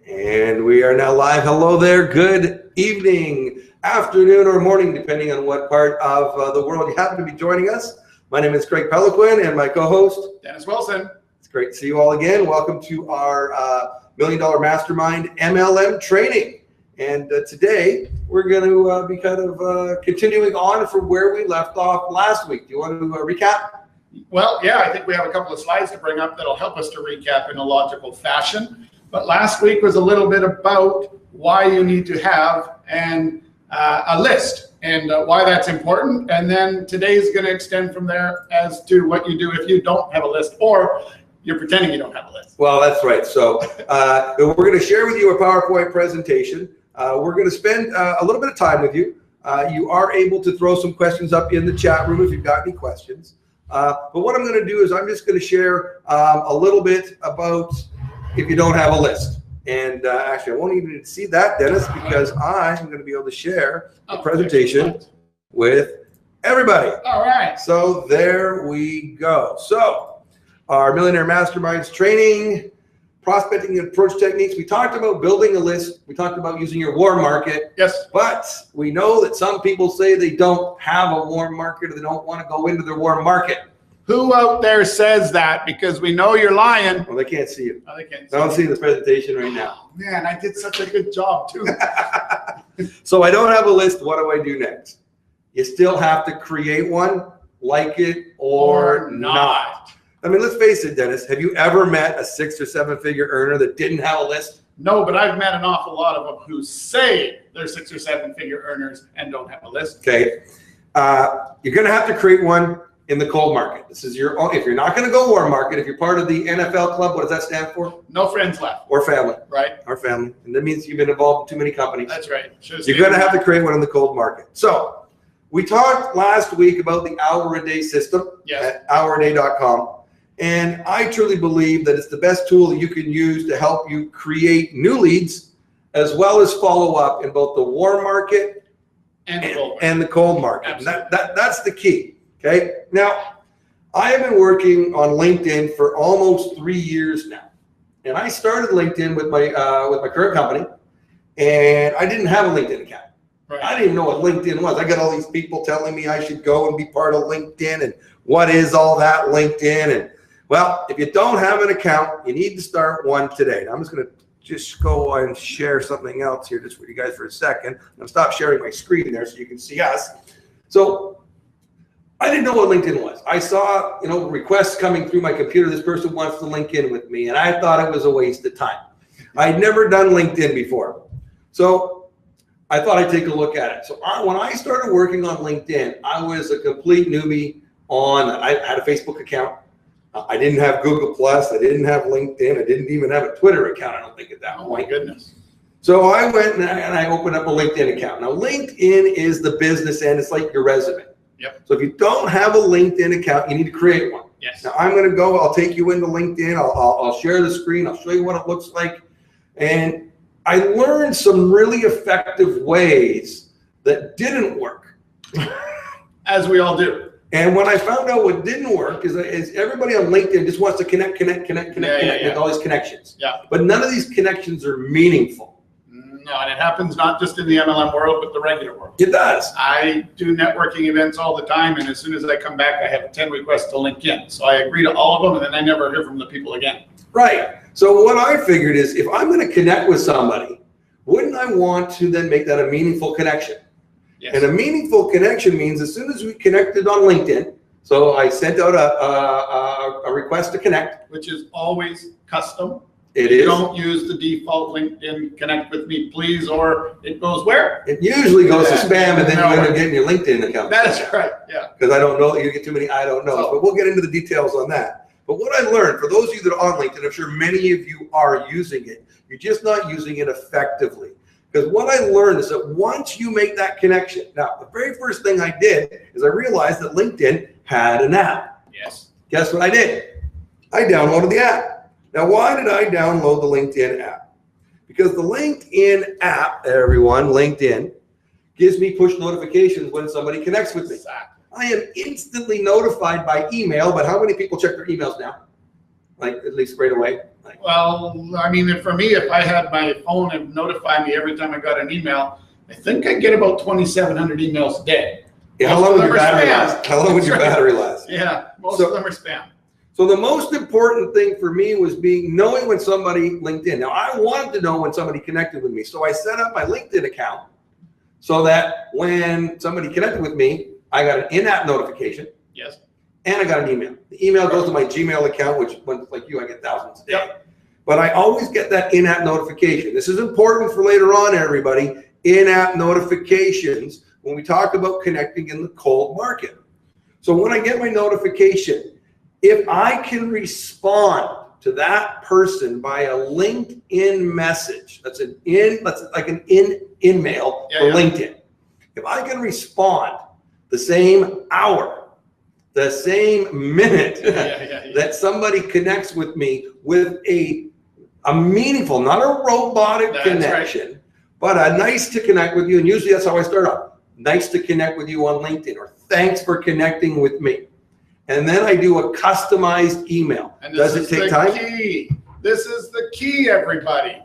And we are now live. Hello there. Good evening, afternoon, or morning, depending on what part of the world you happen to be joining us. My name is Craig Peliquin, and my co-host, Dennis Wilson. It's great to see you all again. Welcome to our $1 Million Mastermind MLM training. And today, we're going to be kind of continuing on from where we left off last week. Do you want to recap? Well, yeah, I think we have a couple of slides to bring up that'll help us to recap in a logical fashion. But last week was a little bit about why you need to have a list and why that's important. And then today's going to extend from there as to what you do if you don't have a list or you're pretending you don't have a list. Well, that's right. So we're going to share with you a PowerPoint presentation. We're going to spend a little bit of time with you. You are able to throw some questions up in the chat room if you've got any questions. But what I'm going to do is I'm just going to share a little bit about if you don't have a list. And actually, I won't even see that, Dennis, because I'm going to be able to share the presentation with everybody. All right. So there we go. So our Millionaire Masterminds training, prospecting and approach techniques. We talked about building a list. We talked about using your warm market. Yes. But we know that some people say they don't have a warm market or they don't want to go into their warm market. Who out there says that? Because we know you're lying. Well, they can't see you. Oh, they can't I don't see the presentation right now. Oh, man, I did such a good job too. So I don't have a list. What do I do next? You still have to create one, like it or not. I mean, let's face it, Dennis. Have you ever met a 6 or 7 figure earner that didn't have a list? No, but I've met an awful lot of them who say they're 6 or 7 figure earners and don't have a list. Okay. You're going to have to create one in the cold market. This is your own. If you're not going to go warm market, if you're part of the NFL club, what does that stand for? No friends left. Or family. Right. Or family. And that means you've been involved in too many companies. That's right. You're going to have to create one in the cold market. So we talked last week about the hour-a-day system at houraday.com. And I truly believe that it's the best tool you can use to help you create new leads as well as follow up in both the warm market and the cold market. And that's the key. Okay. Now, I have been working on LinkedIn for almost 3 years now, and I started LinkedIn with my current company, and I didn't have a LinkedIn account. Right. I didn't even know what LinkedIn was. I got all these people telling me I should go and be part of LinkedIn, and what is all that LinkedIn? And well, if you don't have an account, you need to start one today. Now, I'm just going to just go and share something else here just for you guys for a second. I'm going to stop sharing my screen there so you can see us. So I didn't know what LinkedIn was. I saw, requests coming through my computer. This person wants to link in with me, and I thought it was a waste of time. I'd never done LinkedIn before. So I thought I'd take a look at it. So when I started working on LinkedIn, I was a complete newbie I had a Facebook account. I didn't have Google+. I didn't have LinkedIn. I didn't even have a Twitter account, I don't think, at that point. Oh, my goodness. So I went and I opened up a LinkedIn account. Now, LinkedIn is the business end. It's like your resume. Yep. So if you don't have a LinkedIn account, you need to create one. Yes. Now I'm going to go. I'll take you into LinkedIn. I'll share the screen. I'll show you what it looks like. And I learned some really effective ways that didn't work. As we all do. And when I found out what didn't work is everybody on LinkedIn just wants to connect with all these connections. Yeah. But none of these connections are meaningful. No, and it happens not just in the MLM world, but the regular world. It does. I do networking events all the time, and as soon as I come back, I have 10 requests to link in. So I agree to all of them, and then I never hear from the people again. Right. So what I figured is if I'm going to connect with somebody, wouldn't I want to then make that a meaningful connection? Yes. And a meaningful connection means as soon as we connected on LinkedIn, so I sent out a request to connect. Which is always custom. It is. Don't use the default LinkedIn connect with me, please, or it goes where? It usually goes to spam, and then you end up getting your LinkedIn account. That's right, yeah. Because I don't know, you get too many I don't know. But we'll get into the details on that. But what I learned, for those of you that are on LinkedIn, I'm sure many of you are using it. You're just not using it effectively. Because what I learned is that once you make that connection, now, the very first thing I did is I realized that LinkedIn had an app. Yes. Guess what I did? I downloaded the app. Now, why did I download the LinkedIn app? Because the LinkedIn app, everyone, LinkedIn, gives me push notifications when somebody connects with me. I am instantly notified by email, but how many people check their emails now? Like at least right away? Like, Well, I mean, for me, if I had my phone and notify me every time I got an email, I think I get about 2,700 emails a day. yeah, how long would your battery last? How long would your battery last? Yeah, most of them are spam. So the most important thing for me was knowing when somebody LinkedIn. Now I wanted to know when somebody connected with me. So I set up my LinkedIn account so that when somebody connected with me, I got an in-app notification. Yes. And I got an email. The email goes to my Gmail account, which like you, I get thousands a day. Yep. But I always get that in-app notification. This is important for later on, everybody. In-app notifications when we talk about connecting in the cold market. So when I get my notification, if I can respond to that person by a LinkedIn message, that's like an in-mail for LinkedIn. If I can respond the same hour, the same minute that somebody connects with me with a meaningful, not a robotic connection, but a nice to connect with you. And usually that's how I start off. Nice to connect with you on LinkedIn, or thanks for connecting with me. And then I do a customized email. And does it take time? Key. This is the key, everybody.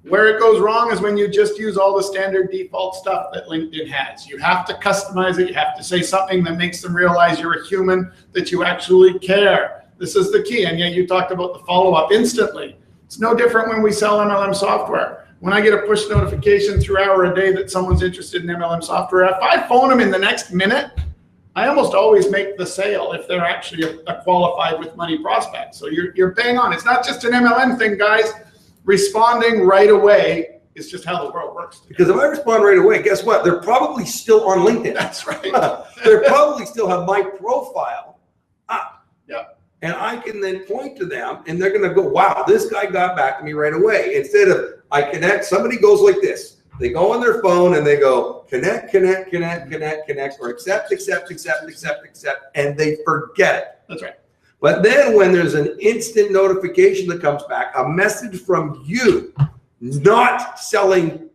Where it goes wrong is when you just use all the standard default stuff that LinkedIn has. You have to customize it. You have to say something that makes them realize you're a human, that you actually care. This is the key. And yet you talked about the follow-up instantly. It's no different when we sell MLM software. When I get a push notification through hour a day that someone's interested in MLM software, if I phone them in the next minute, I almost always make the sale if they're actually a qualified with money prospect. So you're bang on. It's not just an MLM thing, guys. Responding right away is just how the world works. Because if I respond right away, guess what? They're probably still on LinkedIn. That's right. They probably still have my profile up. Yeah. And I can then point to them and they're going to go, wow, this guy got back to me right away. Instead of I connect, somebody goes like this. They go on their phone and they go connect, connect, connect, connect, connect, or accept, accept, accept, accept, accept, and they forget it. That's right. But then when there's an instant notification that comes back, a message from you, not selling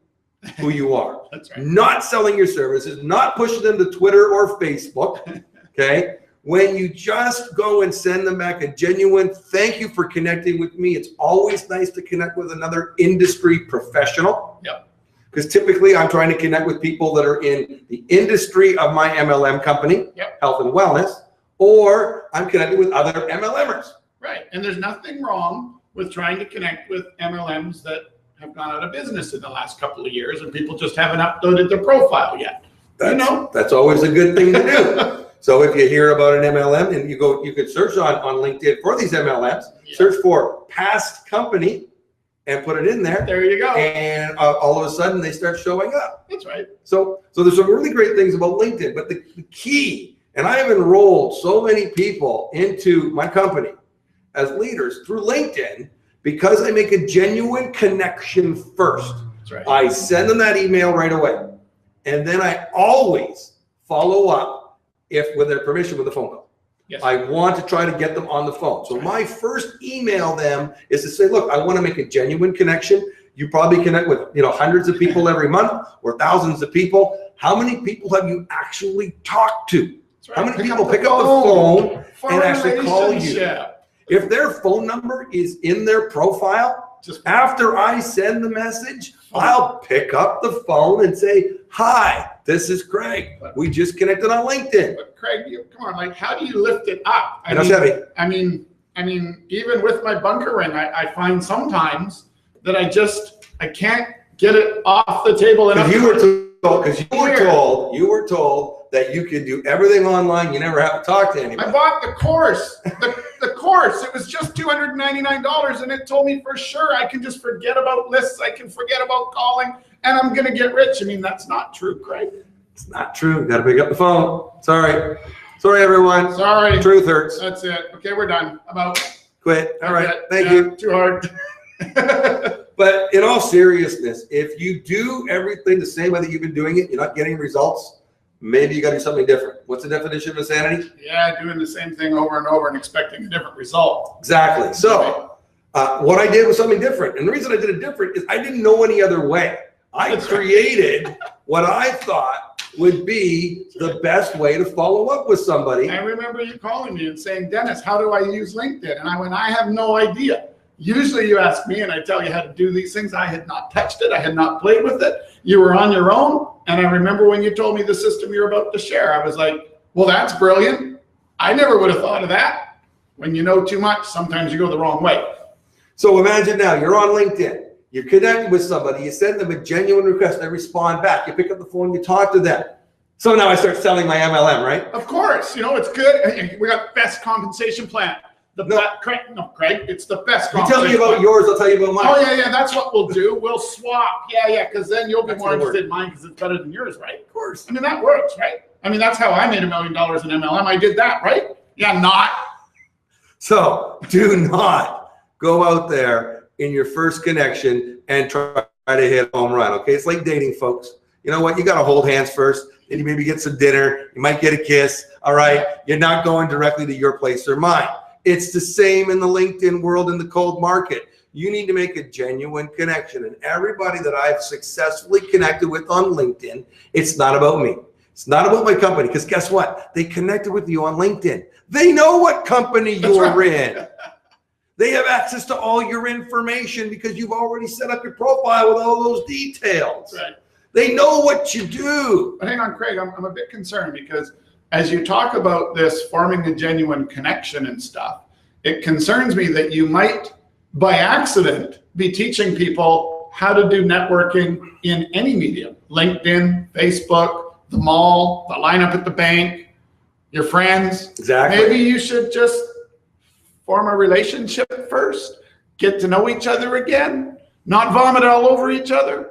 who you are, That's right. Not selling your services, not pushing them to Twitter or Facebook, okay? When you just go and send them back a genuine thank you for connecting with me. It's always nice to connect with another industry professional. Yep. Because typically I'm trying to connect with people that are in the industry of my MLM company, health and wellness, or I'm connecting with other MLMers. Right. And there's nothing wrong with trying to connect with MLMs that have gone out of business in the last couple of years and people just haven't uploaded their profile yet. That's always a good thing to do. So if you hear about an MLM and you could search on LinkedIn for these MLMs, search for past company and put it in there. There you go. And all of a sudden they start showing up. That's right. So there's some really great things about LinkedIn, but the key, and I have enrolled so many people into my company as leaders through LinkedIn because I make a genuine connection first. That's right. I send them that email right away. And then I always follow up with their permission with a phone call. Yes. I want to try to get them on the phone. So my first email them is to say, look, I want to make a genuine connection. You probably connect with hundreds of people every month or thousands of people. How many people have you actually talked to? Right. How many people pick up the phone and actually call you? If their phone number is in their profile, just after I send the message, I'll pick up the phone and say, hi, this is Craig. We just connected on LinkedIn. But Craig, come on, like, how do you lift it up? I mean, even with my bunker ring, I find sometimes that I can't get it off the table enough. You were told that you could do everything online. You never have to talk to anybody. I bought the course. The course. It was just $299, and it told me for sure I can just forget about lists. I can forget about calling, and I'm going to get rich. I mean, that's not true, Craig. It's not true. Got to pick up the phone. Sorry, everyone. Sorry. Truth hurts. That's it. Okay, we're done. Quit. All right. Thank you. Too hard. But in all seriousness, if you do everything the same way that you've been doing it, you're not getting results, maybe you got to do something different. What's the definition of insanity? Yeah, doing the same thing over and over and expecting a different result. Exactly. So what I did was something different. And the reason I did it different is I didn't know any other way. I created what I thought would be the best way to follow up with somebody. I remember you calling me and saying, Dennis, how do I use LinkedIn? And I went, I have no idea. Usually you ask me and I tell you how to do these things. I had not touched it. I had not played with it. You were on your own. And I remember when you told me the system you're about to share, I was like, well, that's brilliant. I never would have thought of that. When you know too much, sometimes you go the wrong way. So imagine now you're on LinkedIn. You're connected with somebody. You send them a genuine request. They respond back. You pick up the phone. You talk to them. So now I start selling my MLM, right? Of course. You know, it's good. We got best compensation plan. Craig, it's the best. You tell me about yours, I'll tell you about mine. Oh, yeah, that's what we'll do. We'll swap. Yeah, because then you'll be more interested in mine because it's better than yours, right? Of course. I mean, that works, right? I mean, that's how I made $1 million in MLM. I did that, right? Yeah, not. So do not go out there in your first connection and try to hit a home run, okay? It's like dating, folks. You know what? You got to hold hands first. Then you maybe get some dinner. You might get a kiss, all right? You're not going directly to your place or mine. It's the same in the LinkedIn world, in the cold market. You need to make a genuine connection. And everybody that I've successfully connected with on LinkedIn, it's not about me. It's not about my company, because guess what? They connected with you on LinkedIn. They know what company you're in. They have access to all your information because you've already set up your profile with all those details. Right. They know what you do. But hang on, Craig, I'm a bit concerned because as you talk about this forming a genuine connection and stuff, it concerns me that you might, by accident, be teaching people how to do networking in any medium. LinkedIn, Facebook, the mall, the lineup at the bank, your friends. Exactly. Maybe you should just form a relationship first, get to know each other again, not vomit all over each other.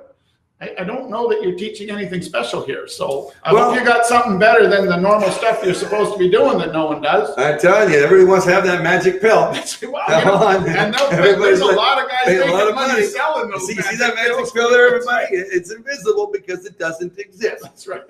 I don't know that you're teaching anything special here. So I hope you got something better than the normal stuff you're supposed to be doing that no one does. I'm telling you, everybody wants to have that magic pill. And there's a lot of guys making money selling those. See that magic pill there, everybody? It's invisible because it doesn't exist. That's right.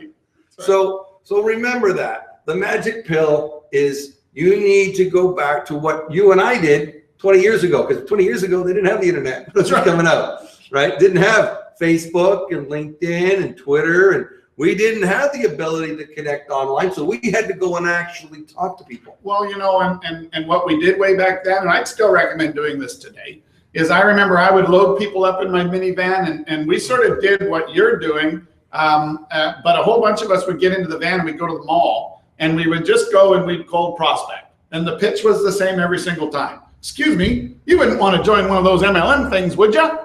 So remember that. The magic pill is you need to go back to what you and I did 20 years ago, because 20 years ago, they didn't have the internet. That's right. Coming out, right? Didn't have Facebook and LinkedIn and Twitter, and we didn't have the ability to connect online, so we had to go and actually talk to people. Well, you know, and what we did way back then, and I'd still recommend doing this today, is I remember I would load people up in my minivan, and we sort of did what you're doing, but a whole bunch of us would get into the van and we'd go to the mall, and we would just go and we'd cold prospect. And the pitch was the same every single time. Excuse me, you wouldn't want to join one of those MLM things, would you?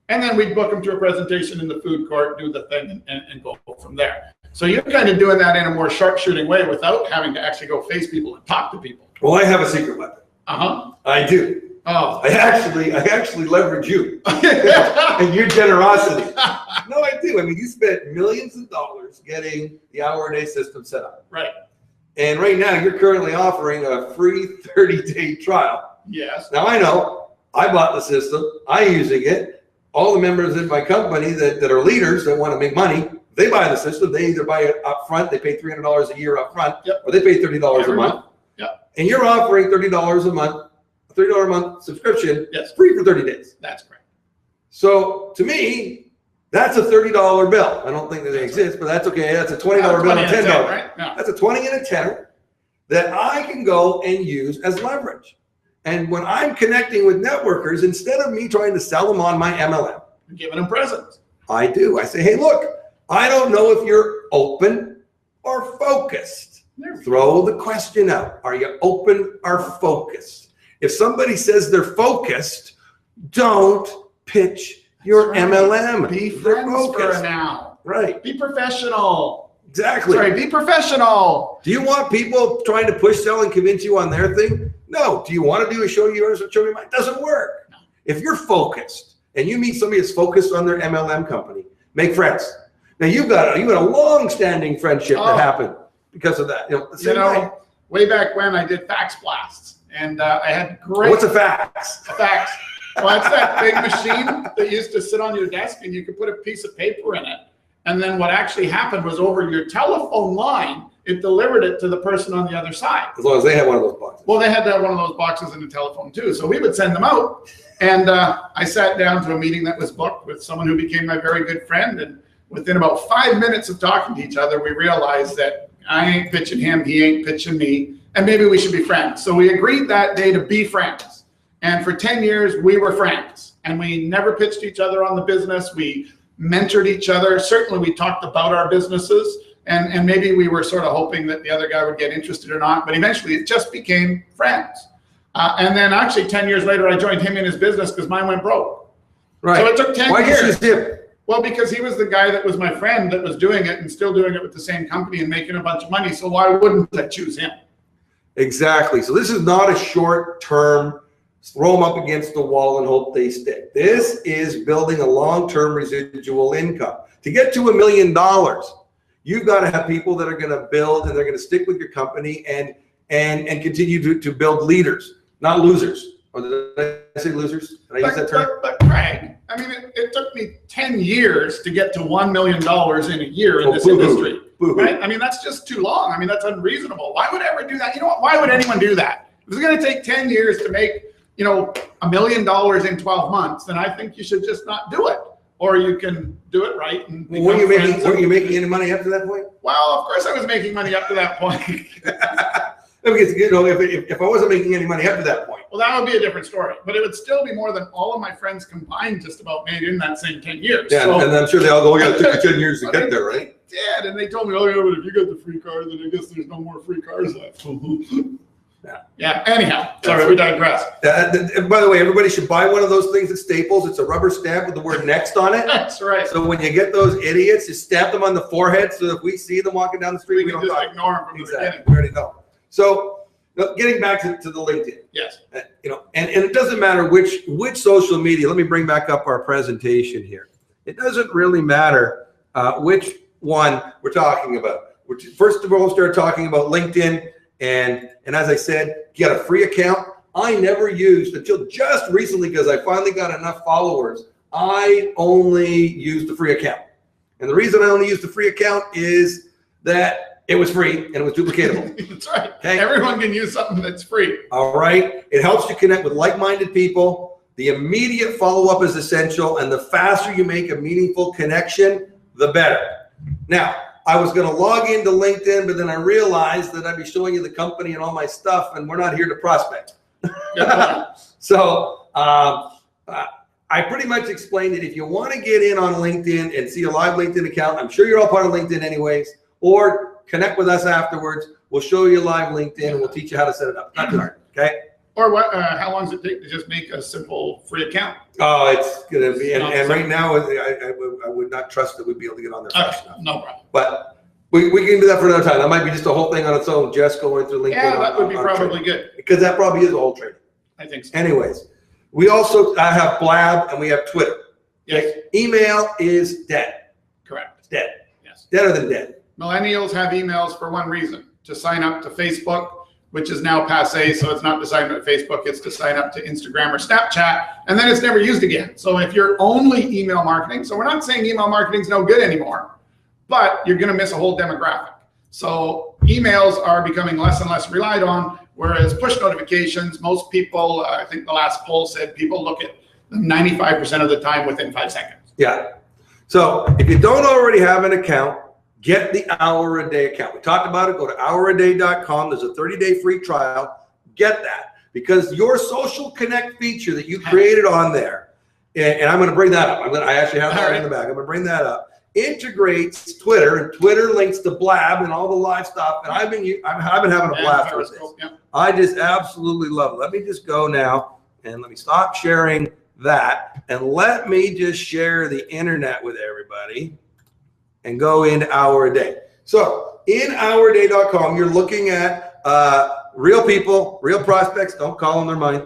And then we'd book them to a presentation in the food court, do the thing, and go from there. So you're kind of doing that in a more sharpshooting way without having to actually go face people and talk to people. Well, I have a secret weapon. I do. Oh. I actually leverage you and your generosity. No, I do. I mean, you spent millions of dollars getting the hour-a-day system set up. Right. And right now, you're currently offering a free 30-day trial. Yes. Now, I know I bought the system. I'm using it. All the members in my company that are leaders that want to make money, they buy the system. They either buy it up front, they pay $300 a year up front, or they pay $30 a month. Yep. And you're offering $30 a month, a $30 a month subscription, free for 30 days. That's correct. So to me, that's a $30 bill. I don't think that they exist, but that's okay. That's a $20 bill and $10. Right? Yeah. That's a 20 and a 10 that I can go and use as leverage. And when I'm connecting with networkers, instead of me trying to sell them on my MLM, you're giving them presents. I do. I say, hey, look, I don't know if you're open or focused. Throw the question out. Are you open or focused? If somebody says they're focused, don't pitch your MLM. Be friends for now. Right. Be professional. Exactly. Sorry, be professional. Do you want people trying to push, sell, and convince you on their thing? No. Do you want to do a show yours or show me mine? It doesn't work. No. If you're focused and you meet somebody that's focused on their MLM company, make friends. Now you had a long-standing friendship that happened because of that. Way back when I did fax blasts, and I had great. What's a fax? A fax. Well, it's that big machine that used to sit on your desk, and you could put a piece of paper in it. And then what actually happened was over your telephone line, it delivered it to the person on the other side. As long as they had one of those boxes. Well, they had to have one of those boxes in the telephone too. So we would send them out. And I sat down to a meeting that was booked with someone who became my very good friend. And within about 5 minutes of talking to each other, we realized that I ain't pitching him, he ain't pitching me, and maybe we should be friends. So we agreed that day to be friends. And for 10 years, we were friends. And we never pitched each other on the business. We mentored each other. Certainly, we talked about our businesses. And maybe we were sort of hoping that the other guy would get interested or not. But eventually, it just became friends. And then actually, 10 years later, I joined him in his business because mine went broke. Right. So it took 10 Why years. did you him? Well, because he was the guy that was my friend that was doing it and still doing it with the same company and making a bunch of money. So why wouldn't I choose him? Exactly. So this is not a short-term throw them up against the wall and hope they stick. This is building a long-term residual income. To get to $1 million, you've got to have people that are going to build and they're going to stick with your company and continue to build leaders, not losers. Or did I say losers? Did I use that term? But Craig, I mean, it took me 10 years to get to $1 million in a year in this industry. Right? I mean, that's just too long. I mean, that's unreasonable. Why would I ever do that? You know what? Why would anyone do that? If it's going to take 10 years to make, $1 million in 12 months, then I think you should just not do it. Or you can do it right. And weren't you making any money up to that point? Well, of course I was making money up to that point. Because, if I wasn't making any money up to that point. Well, that would be a different story. But it would still be more than all of my friends combined just about made in that same 10 years. Yeah, so, and I'm sure they all go, it took 10 years to get there, right? Did, and they told me, oh, yeah, but if you got the free car, then I guess there's no more free cars left. Yeah. Anyhow, sorry, we digress. By the way, everybody should buy one of those things at Staples. It's a rubber stamp with the word "next" on it. That's right. So when you get those idiots, just stamp them on the forehead so that if we see them walking down the street, we don't just ignore them from the beginning. We already know. So getting back to the LinkedIn. Yes. And it doesn't matter which social media. Let me bring back up our presentation here. It doesn't really matter which one we're talking about. First of all, we'll start talking about LinkedIn. And as I said, get a free account. I never used until just recently because I finally got enough followers. I only used the free account. And the reason I only used the free account is that it was free and it was duplicatable. That's right. Okay? Everyone can use something that's free. All right. It helps you connect with like-minded people. The immediate follow-up is essential. And the faster you make a meaningful connection, the better. Now, I was going to log into LinkedIn, but then I realized that I'd be showing you the company and all my stuff, and we're not here to prospect. So I pretty much explained it. If you want to get in on LinkedIn and see a live LinkedIn account, I'm sure you're all part of LinkedIn anyways, or connect with us afterwards. We'll show you live LinkedIn, and we'll teach you how to set it up. Not too hard, okay? Or what? How long does it take to just make a simple free account? Oh, it's going to be, and right now, I would not trust that we'd be able to get on there fast enough. No problem. But we can do that for another time. That might be just a whole thing on its own, just going through LinkedIn. Yeah, that would be probably good. Because that probably is a whole training. I think so. Anyways, we also have Blab and we have Twitter. Yes. Okay? Email is dead. Correct. It's dead. Yes. Deader than dead. Millennials have emails for one reason: to sign up to Facebook, which is now passé. So it's not to sign up to Facebook, it's to sign up to Instagram or Snapchat, and then it's never used again. So if you're only email marketing, so we're not saying email marketing is no good anymore, but you're going to miss a whole demographic. So emails are becoming less and less relied on, whereas push notifications, most people, I think the last poll said people look at them 95% of the time within 5 seconds. Yeah. So if you don't already have an account, get the Hour a Day account. We talked about it. Go to houraday.com. There's a 30-day free trial. Get that, because your social connect feature that you created on there, and I'm going to bring that up. I actually have that in the back. I'm going to bring that up. Integrates Twitter, and Twitter links to Blab and all the live stuff. And I've been having a blast with this. Yep. I just absolutely love it. Let me just go now and let me stop sharing that, and let me just share the internet with everybody. And go into Hour a Day. So in houraday.com, you're looking at real people, real prospects. Don't call them their money.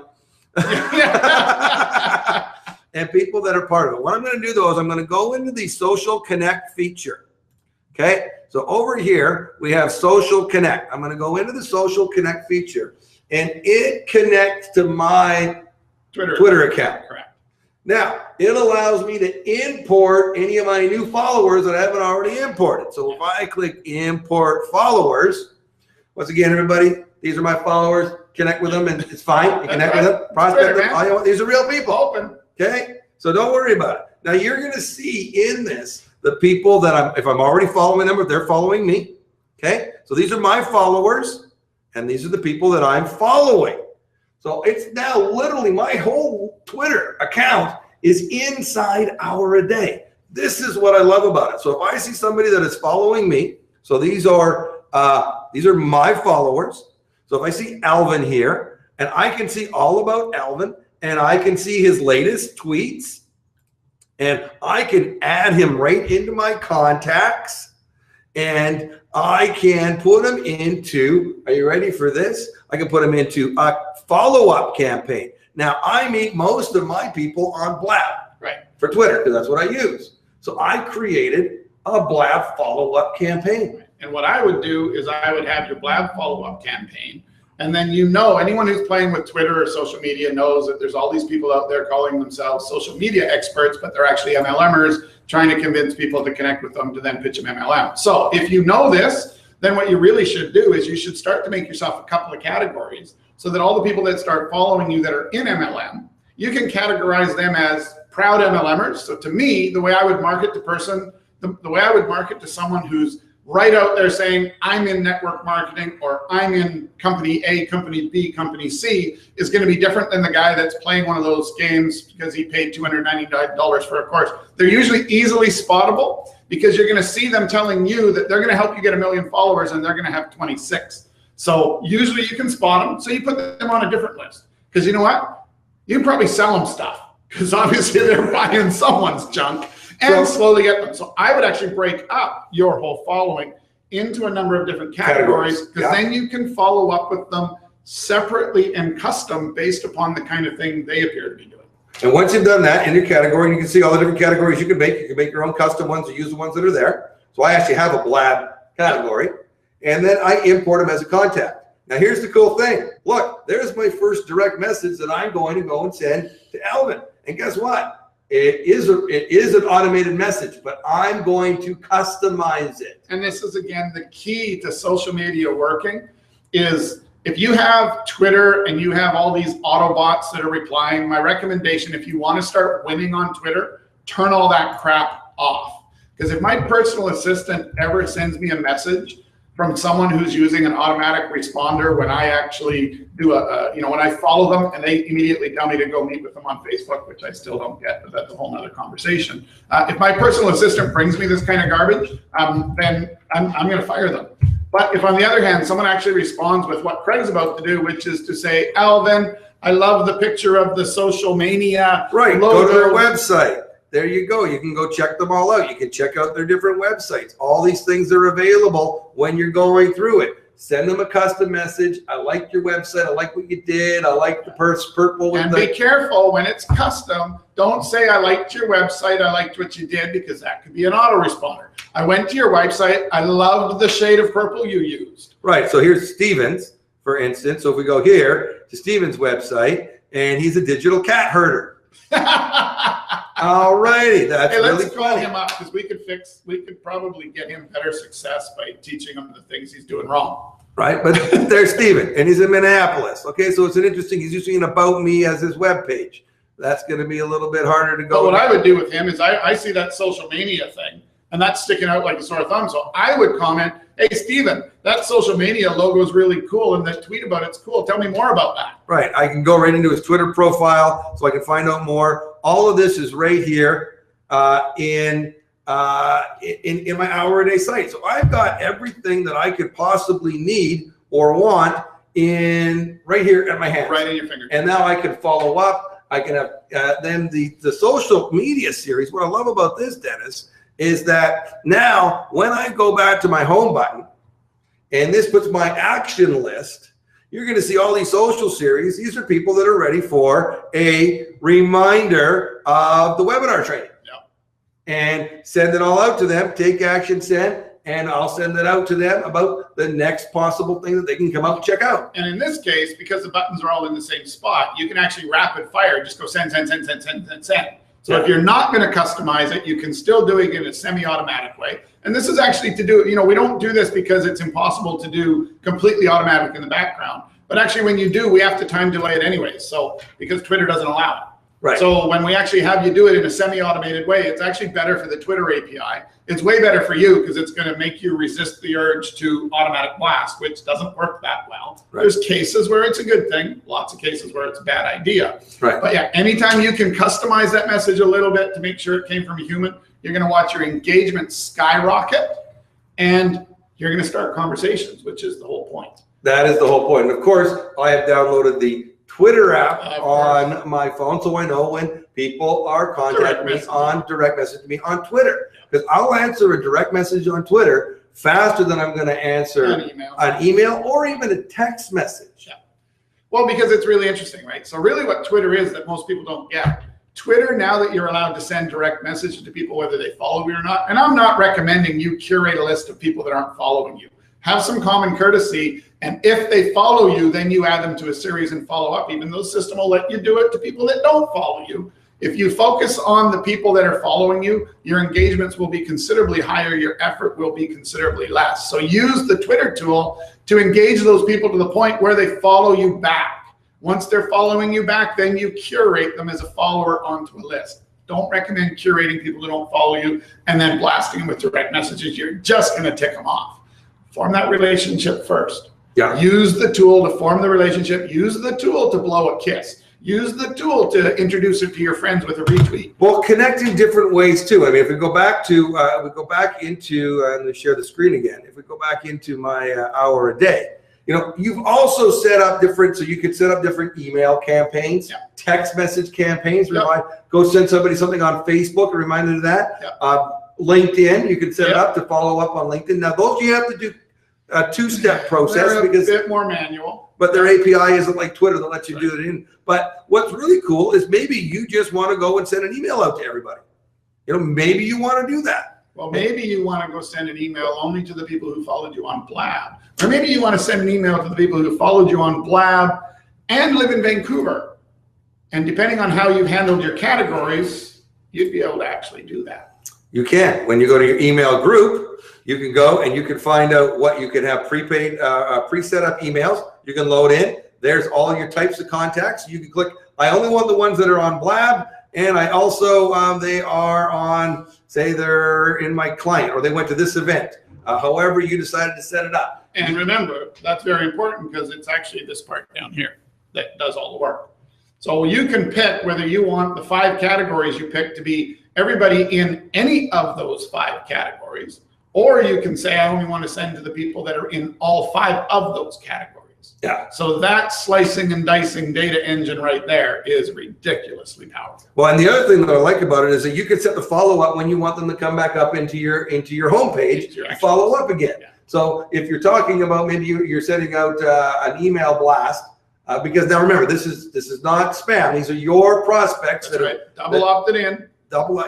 And people that are part of it. What I'm going to do, though, is I'm going to go into the Social Connect feature. Okay? So over here, we have Social Connect. I'm going to go into the Social Connect feature, and it connects to my Twitter account. Correct. Now, it allows me to import any of my new followers that I haven't already imported. So if I click Import Followers, once again, everybody, these are my followers. Connect with them, and it's fine. You connect with them, prospect them. All you want. These are real people. Open. Okay? So don't worry about it. Now, you're going to see in this the people that if I'm already following them, or they're following me. Okay. So these are my followers, and these are the people that I'm following. So it's now literally my whole Twitter account is inside Hour a Day. This is what I love about it. So if I see somebody that is following me, so these are my followers. So if I see Alvin here, and I can see all about Alvin, and I can see his latest tweets, and I can add him right into my contacts, and I can put him into, are you ready for this? I can put him into a follow-up campaign. Now, I meet most of my people on Blab, right, for Twitter, because that's what I use. So I created a Blab follow-up campaign. And what I would do is I would have your Blab follow-up campaign. And then, you know, anyone who's playing with Twitter or social media knows that there's all these people out there calling themselves social media experts, but they're actually MLMers trying to convince people to connect with them to then pitch them MLM. So if you know this, then what you really should do is you should start to make yourself a couple of categories so that all the people that start following you that are in MLM, you can categorize them as proud MLMers. So to me, the way I would market to person, the way I would market to someone who's right out there saying, I'm in network marketing, or I'm in company A, company B, company C, is going to be different than the guy that's playing one of those games because he paid $299 for a course. They're usually easily spottable because you're going to see them telling you that they're going to help you get 1 million followers and they're going to have 26. So usually you can spot them. So you put them on a different list because you know what? You can probably sell them stuff because obviously they're buying someone's junk. And slowly get them. So I would actually break up your whole following into a number of different categories, because then you can follow up with them separately and custom based upon the kind of thing they appear to be doing. And once you've done that in your category, you can see all the different categories you can make. You can make your own custom ones or use the ones that are there. So I actually have a Blab category, and then I import them as a contact. Now here's the cool thing. Look, there's my first direct message that I'm going to go and send to Alvin. And guess what? It is an automated message, but I'm going to customize it. And this is, again, the key to social media working is if you have Twitter and you have all these Autobots that are replying, my recommendation, if you want to start winning on Twitter, turn all that crap off. Because if my personal assistant ever sends me a message from someone who's using an automatic responder when I actually do when I follow them and they immediately tell me to go meet with them on Facebook, which I still don't get, but that's a whole nother conversation. If my personal assistant brings me this kind of garbage, then I'm gonna fire them. But if on the other hand, someone actually responds with what Craig's about to do, which is to say, Alvin, I love the picture of the Social Mania logo. Go to their website. There you go. You can go check them all out. You can check out their different websites. All these things are available when you're going through it. Send them a custom message. I like your website. I like what you did. I like the purple. And be careful when it's custom. Don't say, I liked your website. I liked what you did, because that could be an autoresponder. I went to your website. I loved the shade of purple you used. Right. So here's Steven's, for instance. So if we go here to Steven's website, and he's a digital cat herder. All righty, that's really let's call him up, because we could probably get him better success by teaching him the things he's doing wrong. Right, but there's Steven, and he's in Minneapolis. Okay, so it's he's using an About Me as his webpage. That's going to be a little bit harder to go. But what I would do with him is I see that Social Mania thing, and that's sticking out like a sore thumb. So I would comment, hey, Steven, that Social Mania logo is really cool, and that tweet about it's cool. Tell me more about that. Right. I can go right into his Twitter profile so I can find out more. All of this is right here in my Hour a Day site. So I've got everything that I could possibly need or want right here at my hands. Right in your finger. And now I can follow up. I can have then the social media series. What I love about this, Dennis, is that now when I go back to my home button and this puts my action list, you're going to see all these social series. These are people that are ready for a reminder of the webinar training. Yep. And send it all out to them, take action, send, and I'll send it out to them about the next possible thing that they can come out and check out. And in this case, because the buttons are all in the same spot, you can actually rapid fire, just go send, send, send, send, send, send, send. So if you're not going to customize it, you can still do it in a semi-automatic way. And this is actually to do, we don't do this because it's impossible to do completely automatic in the background. But actually when you do, we have to time delay it anyways. So because Twitter doesn't allow it. Right. So when we actually have you do it in a semi-automated way, it's actually better for the Twitter API. It's way better for you because it's going to make you resist the urge to automatic blast, which doesn't work that well. Right. There's cases where it's a good thing, lots of cases where it's a bad idea. Right. But yeah, anytime you can customize that message a little bit to make sure it came from a human, you're going to watch your engagement skyrocket and you're going to start conversations, which is the whole point. That is the whole point. And of course, I have downloaded the Twitter app on my phone, so I know when people are contacting me on direct message me on Twitter, because I'll answer a direct message on Twitter faster than I'm going to answer an email or even a text message. Yeah. Well, because it's really interesting, right? So really what Twitter is that most people don't get, Twitter, now that you're allowed to send direct messages to people whether they follow you or not, and I'm not recommending you curate a list of people that aren't following you. Have some common courtesy, and if they follow you, then you add them to a series and follow up, even though the system will let you do it to people that don't follow you. If you focus on the people that are following you, your engagements will be considerably higher, your effort will be considerably less. So use the Twitter tool to engage those people to the point where they follow you back. Once they're following you back, then you curate them as a follower onto a list. Don't recommend curating people who don't follow you and then blasting them with direct messages. You're just going to tick them off. Form that relationship first. Yeah. Use the tool to form the relationship. Use the tool to blow a kiss. Use the tool to introduce it to your friends with a retweet. Well, connect in different ways too. I mean, if we go back to, let me share the screen again. If we go back into my hour a day, you know, you've also set up different, so you could set up different email campaigns, text message campaigns. Go send somebody something on Facebook, a reminder of that. LinkedIn, you can set it up to follow up on LinkedIn. Now, those you have to do a two-step process. They're because a bit more manual. But their API isn't like Twitter that lets you do it in. But what's really cool is maybe you just want to go and send an email out to everybody. You know, maybe you want to do that. Well, maybe you want to go send an email only to the people who followed you on Blab. Or maybe you want to send an email to the people who followed you on Blab and live in Vancouver. And depending on how you've handled your categories, you'd be able to actually do that. You can. When you go to your email group, you can go and you can find out what you can have prepaid, pre-set up emails. You can load in. There's all your types of contacts. You can click, I only want the ones that are on Blab, and I also, they are on, say they're in my client, or they went to this event. However you decided to set it up. And remember, that's very important because it's actually this part down here that does all the work. So you can pick whether you want the 5 categories you pick to be everybody in any of those 5 categories, or you can say, I only want to send to the people that are in all 5 of those categories. Yeah. So that slicing and dicing data engine right there is ridiculously powerful. Well, and the other thing that I like about it is that you can set the follow-up when you want them to come back up into your homepage and follow up again. Yeah. So if you're talking about maybe you're sending out an email blast, because now remember, this is not spam. These are your prospects. That's right. Double opted in.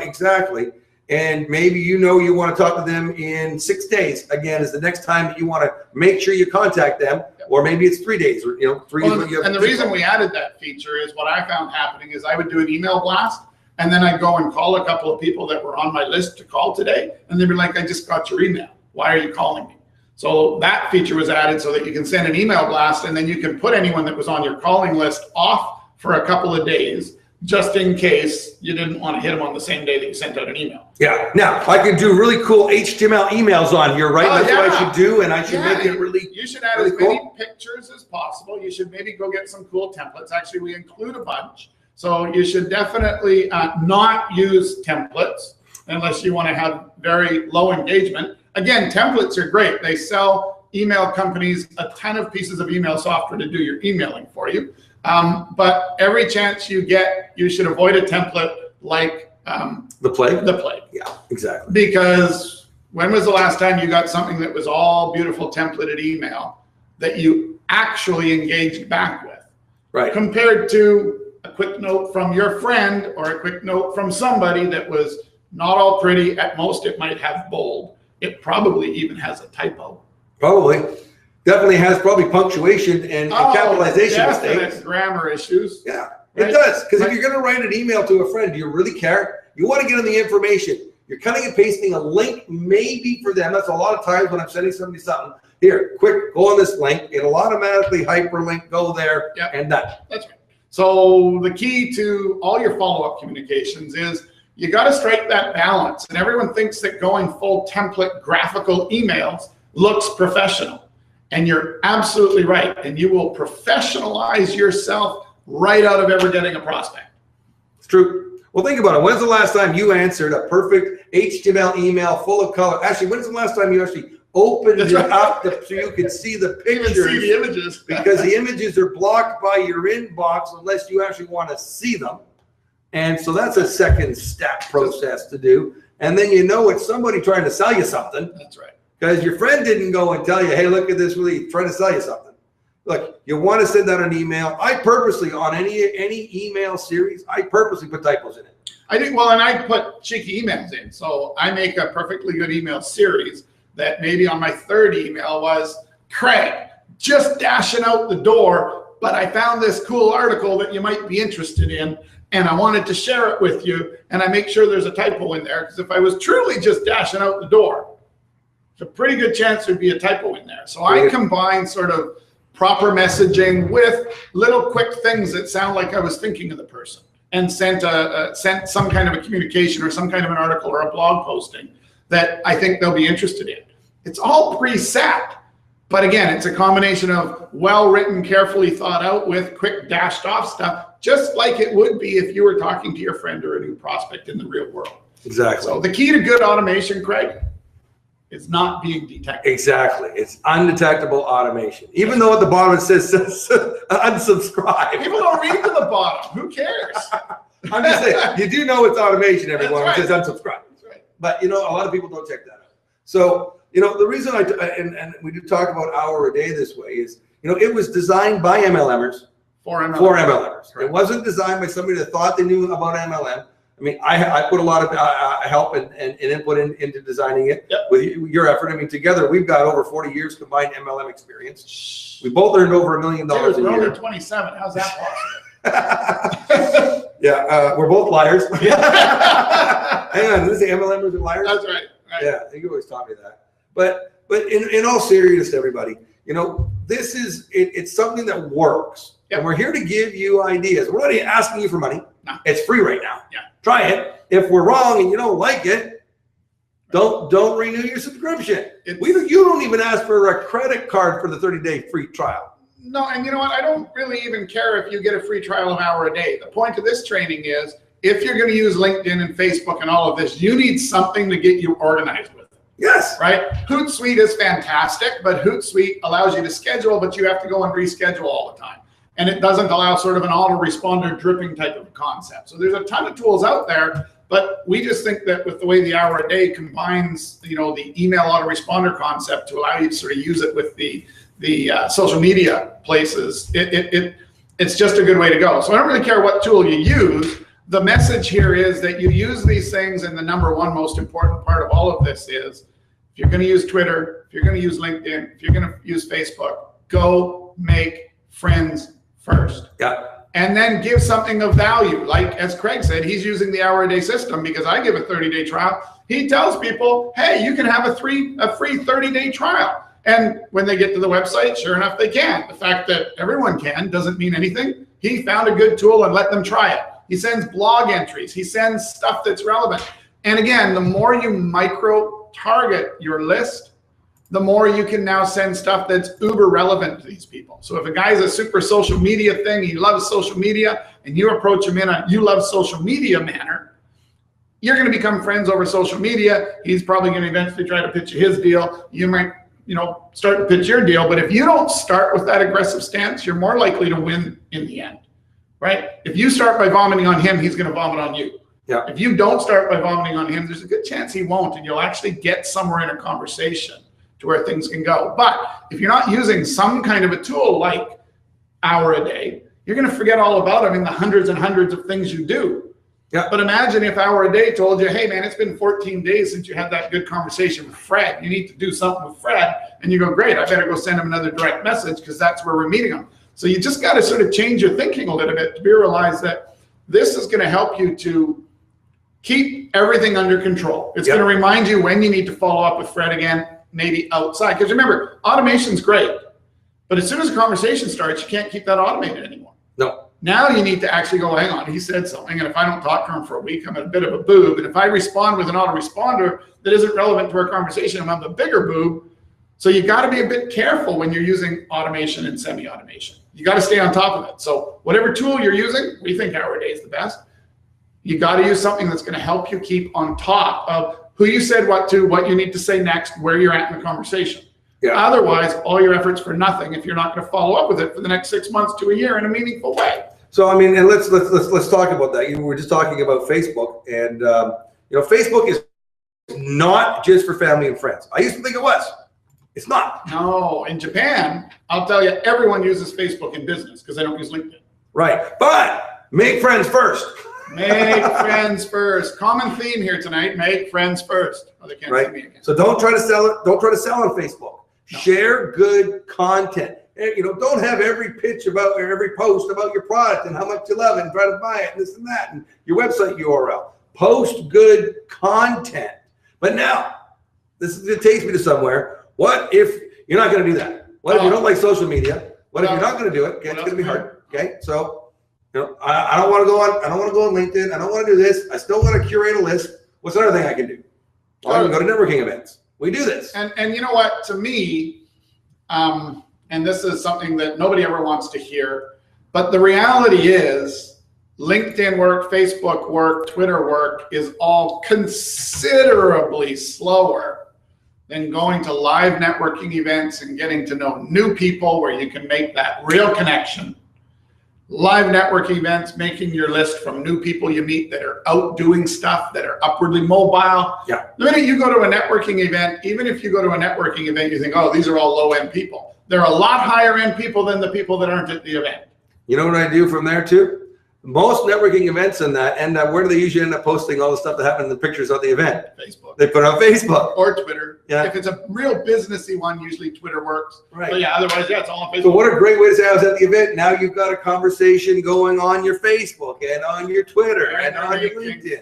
Exactly. And maybe you want to talk to them in 6 days. Again, is the next time that you want to make sure you contact them, or maybe it's 3 days, or 3 days. And the reason we added that feature is what I found happening is I would do an email blast, and then I'd go and call a couple of people that were on my list to call today, and they'd be like, I just got your email. Why are you calling me? So that feature was added so that you can send an email blast, and then you can put anyone that was on your calling list off for a couple of days, just in case you didn't want to hit them on the same day that you sent out an email. Yeah. Now, I can do really cool HTML emails on here, right? That's what I should do, and I should make it really You should add as many pictures as possible. You should maybe go get some cool templates. Actually, we include a bunch. So you should definitely not use templates unless you want to have very low engagement. Again, templates are great. They sell email companies a ton of pieces of email software to do your emailing for you. But every chance you get, you should avoid a template like the plague. The plague. Yeah, exactly. Because when was the last time you got something that was all beautiful templated email that you actually engaged back with? Right. Compared to a quick note from your friend or a quick note from somebody that was not all pretty. At most, it might have bold. It probably even has a typo. Probably. Definitely has probably punctuation and capitalization mistakes. Grammar issues. Yeah, right? It does. Because if you're going to write an email to a friend, do you really care? You want to get them the information. You're cutting and pasting a link maybe for them. That's a lot of times when I'm sending somebody something. Here, quick, go on this link. It'll automatically hyperlink, go there, and done. That's right. So the key to all your follow-up communications is you got to strike that balance. And everyone thinks that going full template graphical emails looks professional. And you're absolutely right. And you will professionalize yourself right out of ever getting a prospect. It's true. Well, think about it. When's the last time you answered a perfect HTML email full of color? Actually, when's the last time you actually opened it up so you could see the pictures? See the images. Because the images are blocked by your inbox unless you actually want to see them. And so that's a second step process to do. And then you know it's somebody trying to sell you something. That's right. Because your friend didn't go and tell you, hey, look at this, really trying to sell you something. Look, you want to send out an email. I purposely, on any email series, I purposely put typos in it. I do, well, and I put cheeky emails in. So I make a perfectly good email series that maybe on my third email was, Craig, just dashing out the door, but I found this cool article that you might be interested in, and I wanted to share it with you, and I make sure there's a typo in there, because if I was truly just dashing out the door, there's a pretty good chance there'd be a typo in there. So I combine sort of proper messaging with little quick things that sound like I was thinking of the person, and sent some kind of a communication or some kind of an article or a blog posting that I think they'll be interested in. It's all preset, but again, it's a combination of well-written, carefully thought out with quick dashed off stuff, just like it would be if you were talking to your friend or a new prospect in the real world. Exactly. So the key to good automation, Craig, is not being detected. Exactly. It's undetectable automation. Even though at the bottom it says unsubscribe. People don't read to the bottom. Who cares? I'm just saying, you do know it's automation, everyone. That's It right. says unsubscribe. That's right. But, you know, a lot of people don't check that out. So, you know, the reason and we do talk about hour a day this way is, you know, it was designed by MLMers For MLMers. for MLMers. Correct. It wasn't designed by somebody that thought they knew about MLM. I mean, I put a lot of help and input into designing it. Yep. With your effort. I mean, together we've got over 40 years combined MLM experience. We both earned over $1 million a Dude, we're year. only 27. How's that possible? Yeah, we're both liars. Hang on, this is MLMers and liars? That's right. Right. Yeah, you always taught me that. But in all seriousness, everybody, you know, this is it's something that works. Yep. And we're here to give you ideas. We're not asking you for money. No. It's free right now. Yeah. Try it. If we're wrong and you don't like it, don't renew your subscription. You don't even ask for a credit card for the 30-day free trial. No, and you know what? I don't really even care if you get a free trial of an hour a day. The point of this training is, if you're going to use LinkedIn and Facebook and all of this, you need something to get you organized with. Yes. Right? Hootsuite is fantastic, but Hootsuite allows you to schedule, but you have to go and reschedule all the time. And it doesn't allow sort of an autoresponder dripping type of concept. So there's a ton of tools out there, but we just think that with the way the hour a day combines, you know, the email autoresponder concept to allow you to sort of use it with the social media places, it's just a good way to go. So I don't really care what tool you use. The message here is that you use these things, and the number one most important part of all of this is, if you're going to use Twitter, if you're going to use LinkedIn, if you're going to use Facebook, go make friends first. Yeah. And then give something of value. Like, as Craig said, he's using the hour a day system because I give a 30-day trial. He tells people, hey, you can have a free 30-day trial. And when they get to the website, sure enough, they can. The fact that everyone can doesn't mean anything. He found a good tool and let them try it. He sends blog entries. He sends stuff that's relevant. And again, the more you micro target your list, the more you can now send stuff that's uber relevant to these people. So if a guy's a super social media thing, he loves social media, and you approach him in a you love social media manner, you're going to become friends over social media. He's probably going to eventually try to pitch you his deal. You might, you know, start to pitch your deal. But if you don't start with that aggressive stance, you're more likely to win in the end, right? If you start by vomiting on him, he's going to vomit on you. Yeah. If you don't start by vomiting on him, there's a good chance he won't, and you'll actually get somewhere in a conversation to where things can go. But if you're not using some kind of a tool like hour a day, you're going to forget all about them in the hundreds and hundreds of things you do. Yeah. But imagine if hour a day told you, hey man, it's been 14 days since you had that good conversation with Fred. You need to do something with Fred. And you go, great, I better go send him another direct message because that's where we're meeting him. So you just got to sort of change your thinking a little bit to realize that this is going to help you to keep everything under control. It's going to remind you when you need to follow up with Fred again, maybe outside. Because remember, automation's great, but as soon as a conversation starts, you can't keep that automated anymore. No. Now you need to actually go, hang on, he said something, and if I don't talk to him for a week, I'm a bit of a boob. And if I respond with an autoresponder that isn't relevant to our conversation, I'm a bigger boob. So you got to be a bit careful when you're using automation and semi-automation. You got to stay on top of it. So whatever tool you're using, we think Hour a Day is the best. You got to use something that's going to help you keep on top of who you said what to, what you need to say next, where you're at in the conversation. Yeah. Otherwise, all your efforts for nothing if you're not going to follow up with it for the next 6 months to a year in a meaningful way. So I mean, and let's talk about that. You were just talking about Facebook, and Facebook is not just for family and friends. I used to think it was. It's not. No, in Japan, I'll tell you, everyone uses Facebook in business because they don't use LinkedIn. Right, but make friends first. Make friends first. Common theme here tonight. Make friends first. Oh, they can't see me again. So don't try to sell it. Don't try to sell on Facebook. No. Share good content. Don't have every pitch about or every post about your product and how much you love it and try to buy it and this and that and your website URL. Post good content. But now, it takes me to somewhere. What if you're not going to do that? What if you don't like social media? What if you're not going to do it? Okay, it's going to be hard. Okay, so I don't want to go on. I don't want to go on LinkedIn. I don't want to do this. I still want to curate a list. What's another thing I can do? I can go to networking events. We do this. And you know what? To me, and this is something that nobody ever wants to hear, but the reality is LinkedIn work, Facebook work, Twitter work is all considerably slower than going to live networking events and getting to know new people where you can make that real connection. Live networking events, making your list from new people you meet that are out doing stuff, that are upwardly mobile. Yeah. The minute you go to a networking event, even if you go to a networking event, you think, oh, these are all low-end people. There are a lot higher-end people than the people that aren't at the event. You know what I do from there, too? Most networking events and that end up, where do they usually end up posting all the stuff that happened in the pictures of the event? Facebook. They put it on Facebook. Or Twitter. Yeah. If it's a real businessy one, usually Twitter works. Right. But yeah, otherwise, yeah, it's all on Facebook. So what a great way to say I was at the event. Now you've got a conversation going on your Facebook and on your Twitter and on your LinkedIn.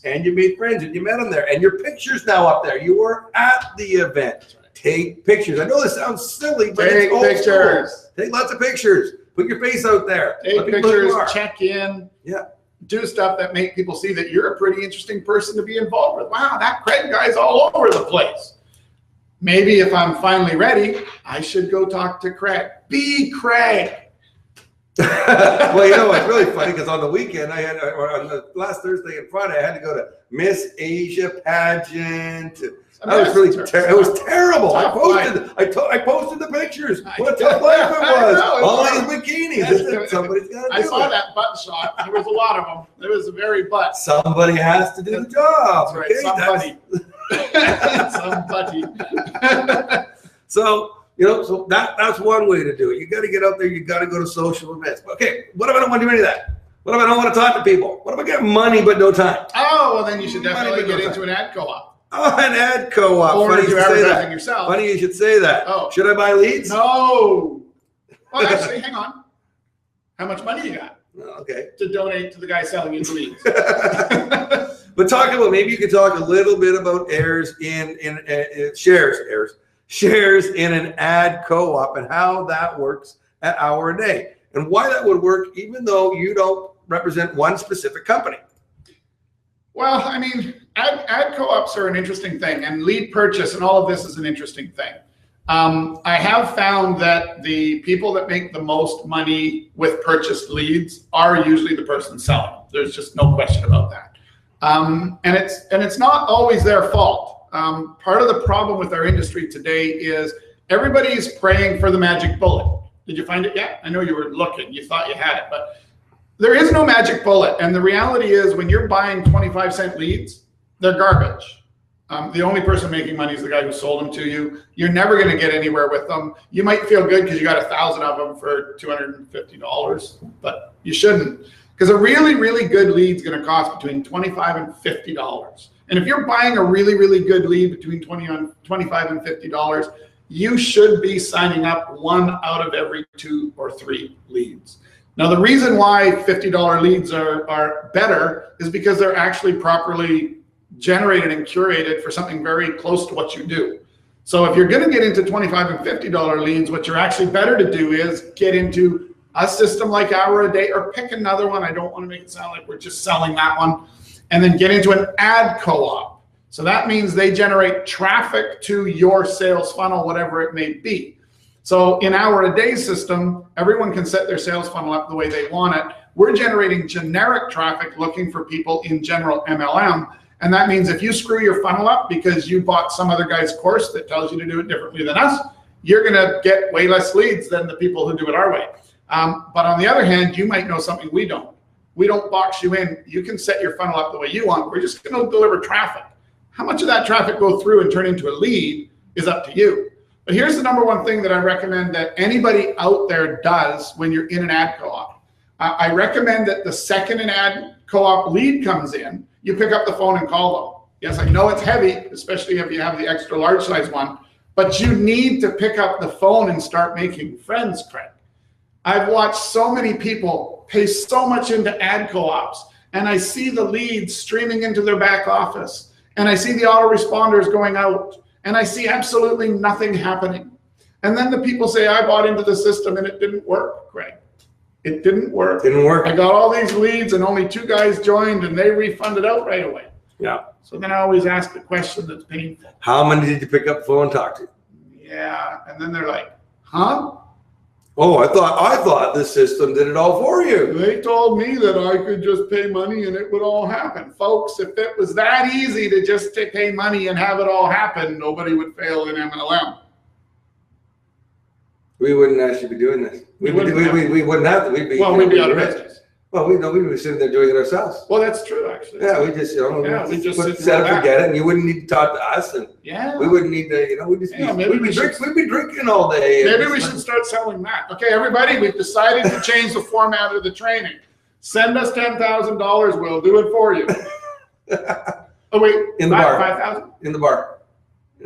And you made friends and you met them there. And your picture's now up there. You were at the event. That's right. Take pictures. I know this sounds silly, but take pictures. Take lots of pictures. Put your face out there. Take pictures, check in. Yeah. Do stuff that make people see that you're a pretty interesting person to be involved with. Wow, that Craig guy's all over the place. Maybe if I'm finally ready, I should go talk to Craig. Be Craig. Well, it's really funny because on the weekend, or on the last Thursday and Friday, I had to go to Miss Asia pageant. That was really it was terrible. I posted the pictures. What a tough life it was. All these bikinis. Somebody's got to do it. I saw that butt shot. There was a lot of them. There was a very butt. Somebody has to do the job. That's right. Somebody. So that's one way to do it. You got to get out there. You got to go to social events. Okay, what if I don't want to do any of that? What if I don't want to talk to people? What if I get money but no time? Oh, well, then you should definitely get into an ad co-op. Oh, an ad co-op. Or you're advertising yourself. Funny you should say that. Oh. Should I buy leads? No. Well, actually, hang on. How much money you got? Okay. To donate to the guy selling you the leads. But maybe you could talk a little bit about shares in an ad co-op and how that works at Hour a Day and why that would work even though you don't represent one specific company. Well, I mean, ad co-ops are an interesting thing, and lead purchase and all of this is an interesting thing. I have found that the people that make the most money with purchased leads are usually the person selling them. There's just no question about that. And it's not always their fault. Part of the problem with our industry today is everybody's praying for the magic bullet. Did you find it yet? I know you were looking. You thought you had it, but there is no magic bullet. And the reality is when you're buying 25-cent leads, they're garbage. The only person making money is the guy who sold them to you. You're never going to get anywhere with them. You might feel good because you got 1,000 of them for $250, but you shouldn't. Because a really, really good lead is going to cost between $25 and $50. And if you're buying a really, really good lead between $25 and $50, you should be signing up 1 out of every 2 or 3 leads. Now, the reason why $50 leads are better is because they're actually properly generated and curated for something very close to what you do. So if you're going to get into $25 and $50 leads, what you're actually better to do is get into a system like Hour a Day, or pick another one. I don't want to make it sound like we're just selling that one. And then get into an ad co-op. So that means they generate traffic to your sales funnel, whatever it may be. So in Hour a Day system, everyone can set their sales funnel up the way they want it. We're generating generic traffic looking for people in general MLM. And that means if you screw your funnel up because you bought some other guy's course that tells you to do it differently than us, you're going to get way less leads than the people who do it our way. But on the other hand, you might know something we don't. We don't box you in. You can set your funnel up the way you want. We're just going to deliver traffic. How much of that traffic go through and turn into a lead is up to you. But here's the number one thing that I recommend that anybody out there does when you're in an ad co-op. I recommend that the second an ad co-op lead comes in, you pick up the phone and call them. Yes, I know it's heavy, especially if you have the extra large size one, but you need to pick up the phone and start making friends, Craig. I've watched so many people pay so much into ad co-ops, and I see the leads streaming into their back office, and I see the autoresponders going out, and I see absolutely nothing happening. And then the people say, I bought into the system and it didn't work, Craig. It didn't work. Didn't work. I got all these leads and only 2 guys joined and they refunded out right away. Yeah. So then I always ask the question that's painful. How many did you pick up the phone and talk to? Yeah. And then they're like, huh? Oh, I thought this system did it all for you. They told me that I could just pay money and it would all happen. Folks, if it was that easy to just pay money and have it all happen, nobody would fail in MLM. We wouldn't actually be doing this. We wouldn't have to. We'd be out of business. Well, we'd be sitting there doing it ourselves. Well, that's true, actually. Yeah, we just, we just set it, forget it, and you wouldn't need to talk to us, and we wouldn't need to, we'd be drinking all day. Maybe we should start selling that. Okay, everybody, we've decided to change the format of the training. Send us $10,000, we'll do it for you. Oh wait, in the bar. 5,000? In the bar.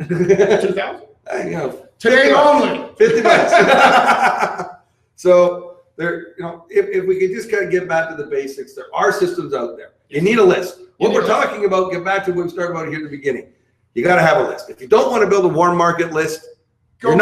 2,000? Today only. 50 bucks. So there, if we could just kind of get back to the basics, there are systems out there. You need a list. What we're talking about, get back to what we started about here at the beginning. You got to have a list. If you don't want to build a warm market list, go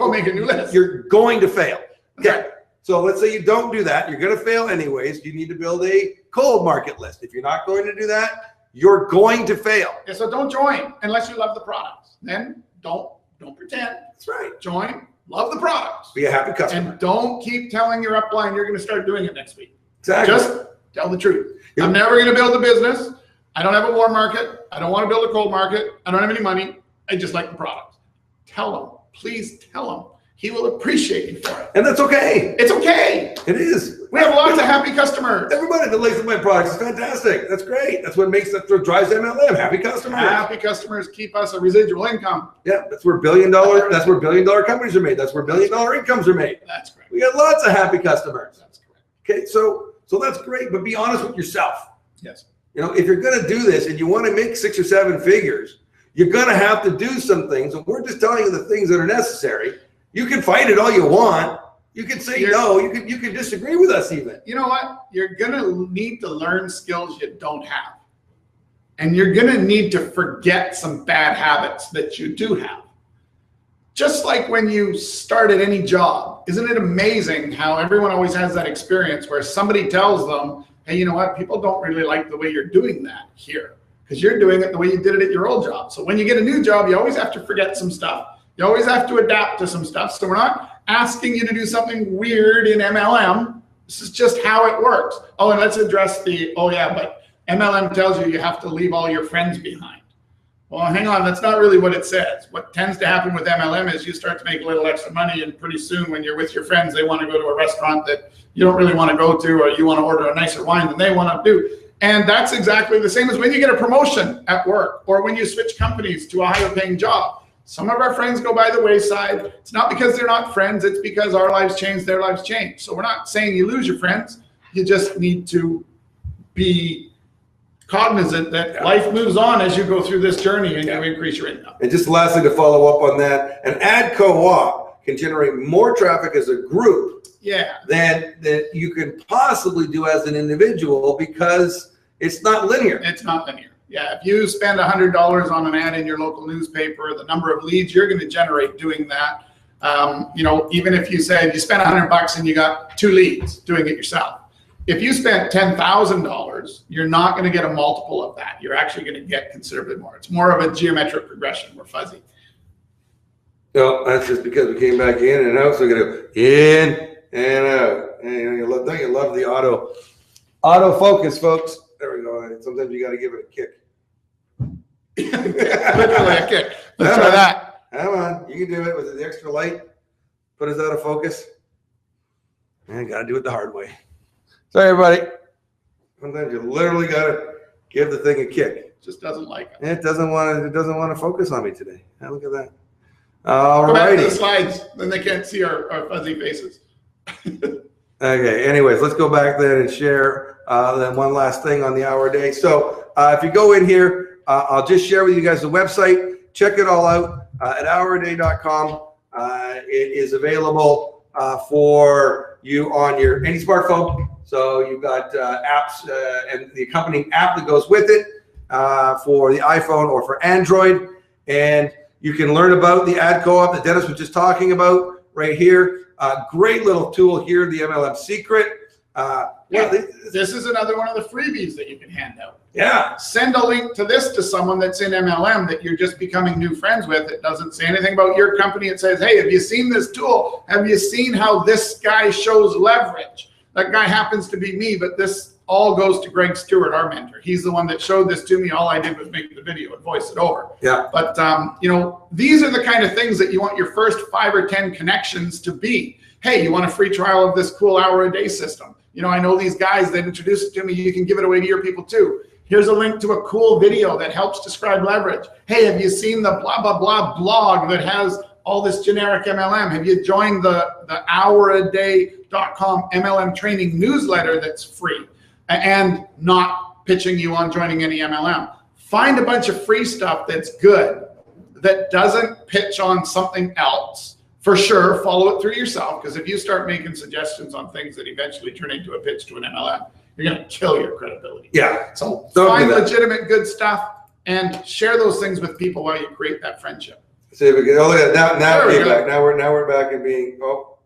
make a new list. You're going to fail. Okay. So let's say you don't do that. You're going to fail anyways. You need to build a cold market list. If you're not going to do that, you're going to fail. Yeah, so don't join unless you love the products. Then don't pretend. That's right. Join, love the products. Be a happy customer. And don't keep telling your upline you're going to start doing it next week. Exactly. Just tell the truth. I'm never going to build a business. I don't have a warm market. I don't want to build a cold market. I don't have any money. I just like the products. Tell him. Please tell him. He will appreciate you for it. And that's okay. It's okay. It is. We have lots of happy customers. Everybody that likes my products is fantastic. That's great. That's what drives MLM. Happy customers. Happy customers keep us a residual income. Yeah, that's where that's where billion-dollar companies are made. That's where billion-dollar incomes are made. That's correct. We got lots of happy customers. That's correct. Okay, so that's great, but be honest with yourself. Yes. If you're going to do this and you want to make 6 or 7 figures, you're going to have to do some things. And we're just telling you the things that are necessary. You can fight it all you want. You can say no. You can disagree with us even. You know what? You're going to need to learn skills you don't have. And you're going to need to forget some bad habits that you do have. Just like when you started any job, isn't it amazing how everyone always has that experience where somebody tells them, hey, you know what? People don't really like the way you're doing that here because you're doing it the way you did it at your old job. So when you get a new job, you always have to forget some stuff. You always have to adapt to some stuff. So we're not asking you to do something weird in MLM. This is just how it works. Oh, and let's address but MLM tells you have to leave all your friends behind. Well, hang on, that's not really what it says. What tends to happen with MLM is you start to make a little extra money, and pretty soon when you're with your friends, they want to go to a restaurant that you don't really want to go to, or you want to order a nicer wine than they want to do. And that's exactly the same as when you get a promotion at work or when you switch companies to a higher paying job. Some of our friends go by the wayside. It's not because they're not friends. It's because our lives change, their lives change. So we're not saying you lose your friends. You just need to be cognizant that life moves on as you go through this journey and you increase your income. And just lastly, to follow up on that, an ad co-op can generate more traffic as a group than you can possibly do as an individual because it's not linear. It's not linear. Yeah, if you spend $100 on an ad in your local newspaper, the number of leads you're going to generate doing that You know, even if you said you spent $100 and you got 2 leads doing it yourself. If you spent $10,000, you're not going to get a multiple of that. You're actually going to get considerably more. It's more of a geometric progression, more fuzzy. No, that's just because we came back in and out. So we're going to go in and out. And don't you love the auto focus, folks? There we go. Sometimes you got to give it a kick. Literally a kick. Let's try that. Come on. You can do it with the extra light. Put us out of focus. And got to do it the hard way. Sorry, everybody. Sometimes you literally got to give the thing a kick. It just doesn't like it. It doesn't want to focus on me today. Now look at that. All Go back righty. to the slides. Then they can't see our fuzzy faces. Okay. Anyways, let's go back then and share then one last thing on the hour a day. So if you go in here, I'll just share with you guys the website. Check it all out at houraday.com. It is available for you on any smartphone. So you've got apps and the accompanying app that goes with it for the iPhone or for Android. And you can learn about the ad co-op that Dennis was just talking about right here. Great little tool here, the MLM Secret. This is another one of the freebies that you can hand out. Yeah. Send a link to this to someone that's in MLM that you're just becoming new friends with. It doesn't say anything about your company. It says, hey, have you seen this tool? Have you seen how this guy shows leverage? That guy happens to be me, but this all goes to Greg Stewart, our mentor. He's the one that showed this to me. All I did was make the video and voice it over. Yeah. But, you know, these are the kind of things that you want your first 5 or 10 connections to be. Hey, you want a free trial of this cool hour-a-day system? You know, I know these guys that introduced it to me. You can give it away to your people too. Here's a link to a cool video that helps describe leverage. Hey, have you seen the blah, blah, blah blog that has all this generic MLM? Have you joined the houraday.com MLM training newsletter that's free and not pitching you on joining any MLM? Find a bunch of free stuff that's good, that doesn't pitch on something else. For sure, follow it through yourself, because if you start making suggestions on things that eventually turn into a pitch to an MLM, you're going to kill your credibility. Yeah. So find legitimate good stuff and share those things with people while you create that friendship. See if we can. Oh, look at that. Now we're back. Now we're back in being. Oh,